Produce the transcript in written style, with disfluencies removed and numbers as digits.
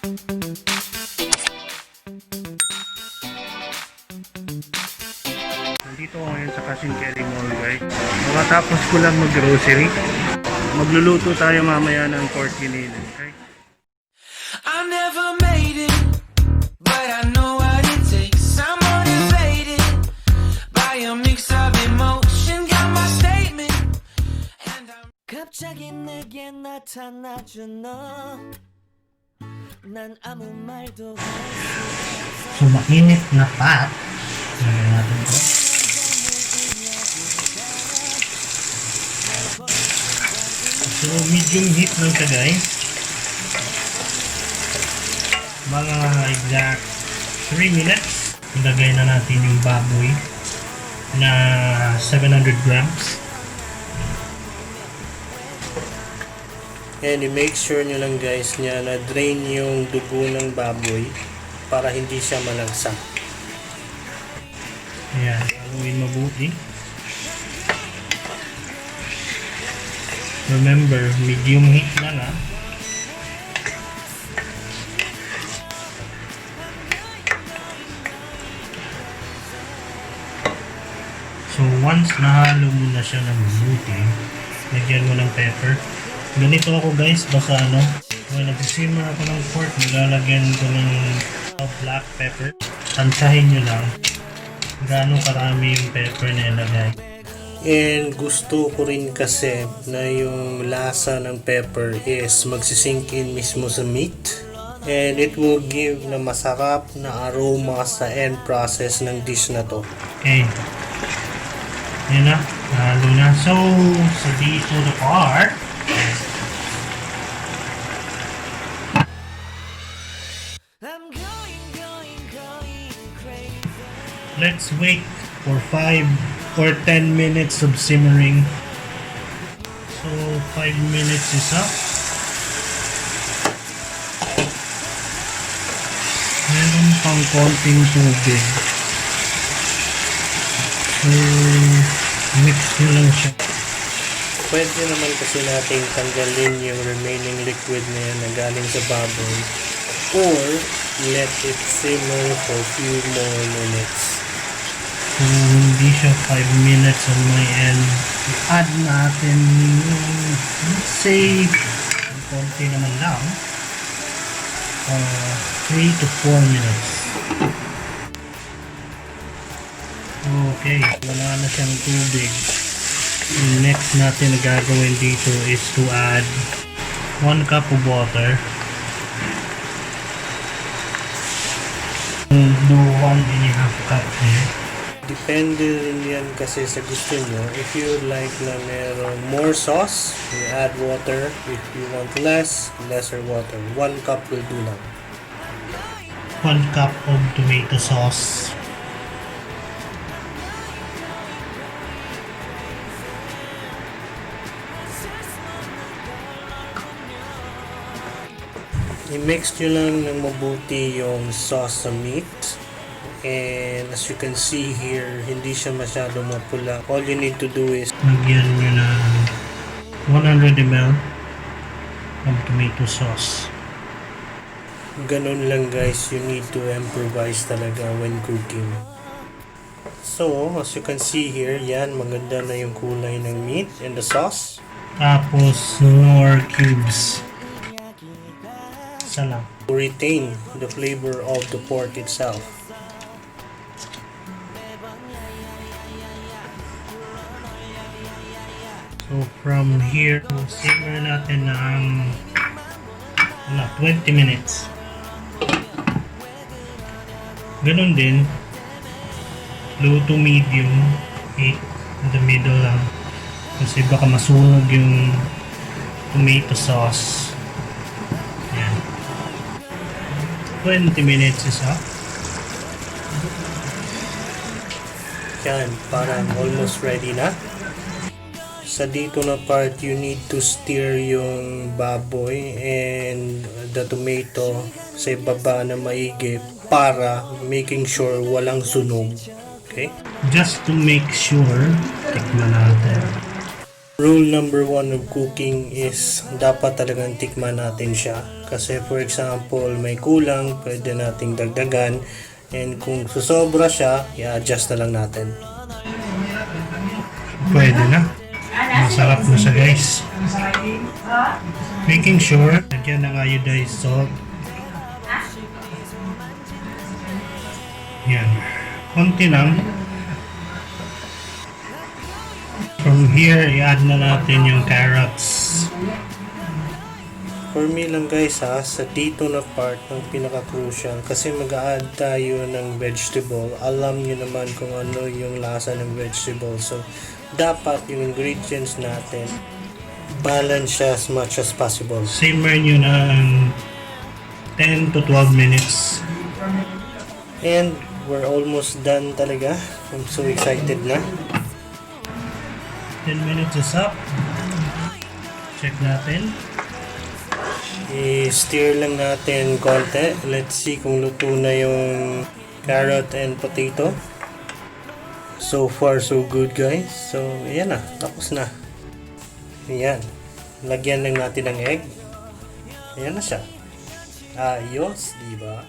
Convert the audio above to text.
Nandito ako ngayon sa Casinquery Mall, guys. Makatapos ko lang mag-grocery. Magluluto tayo mamaya ng pork giniling, okay? I never made it, but I know what it takes. I'm motivated by a mix of emotion. Got my statement, and I'm 갑자기 내게 나타나준 너. 난 아무 말도 So, mainit na pat. Lagyan natin ito. So, medium heat lang siya, guys. Mga exact 3 minutes. Ilagay na natin yung baboy na 700 grams. And i-make sure nyo lang guys na na-drain yung dugo ng baboy para hindi siya malagsa. Ayan, haluin mabuti. Remember, medium heat lang ha. So once nahalo mo na siya ng mabuti, lagyan mo ng pepper. Ganito ako guys, basta when nag-simmer ako ng pork, nilalagyan ko ng black pepper. Tansahin nyo lang gaano karami yung pepper na ilagay. And gusto ko rin kasi na yung lasa ng pepper is magsisink in mismo sa meat. And it will give na masarap na aroma sa end process ng dish na to. Okay. Yan na, nahalo na. So, sa dito the part. Let's wait for 5 or 10 minutes of simmering. So 5 minutes is up. Meron pang konting tubig. So mix nyo lang siya. Pwede naman kasi nating tanggalin yung remaining liquid na yan na galing sa baboy, or let it simmer for a few more minutes. So hindi siya 5 minutes on my end. I-add natin yung, let's say, konti naman lang, 3 to 4 minutes. Okay, wala na siyang tubig. Yung next natin na gagawin dito is to add 1 cup of water. Do 1.5 cup here. Depende rin yan kasi sa gusto nyo. If you like na meron more sauce, you add water. If you want less, lesser water. 1 cup will do lang. 1 cup of tomato sauce. I-mix nyo lang ng mabuti yung sauce sa meat. And as you can see here, hindi siya masyadong mapula. All you need to do is Lagyan nyo na 100 ml of tomato sauce. ganun lang guys. You need to improvise talaga when cooking. So, as you can see here, yan, maganda na yung kulay ng meat and the sauce. Tapos, more cubes. Isa lang. To retain the flavor of the pork itself. So, from here, simmer natin ng 20 minutes. Ganun din. Low to medium heat in the middle lang. Kasi baka masunog yung tomato sauce. Yan. 20 minutes is up. Yan, parang almost ready na. Sa dito na part, you need to stir yung baboy and the tomato sa baba na maigi para making sure walang sunog. Okay? Just to make sure, tikman natin. Rule number 1 of cooking is dapat talagang tikman natin siya. Kasi for example, may kulang, pwede nating dagdagan. And kung susobra siya, i-adjust na lang natin. Pwede na. Masarap na siya guys. Making sure, lagyan ng iodized salt. Yan. Konti lang. From here, i-add na natin yung carrots. For me lang guys sa dito na part ng pinaka-crucial kasi mag-a-add tayo ng vegetable. Alam nyo naman kung ano yung lasa ng vegetable. So, dapat yung ingredients natin balance siya as much as possible. Simmer nyo ng 10 to 12 minutes. And we're almost done talaga. I'm so excited na. 10 minutes is up. Check natin. I-stir lang natin konti. Let's see kung luto na yung carrot and potato. So far so good guys. So ayan na, tapos na. Ayan. Lagyan lang natin ng egg. Ayan na siya. Ayos, diba?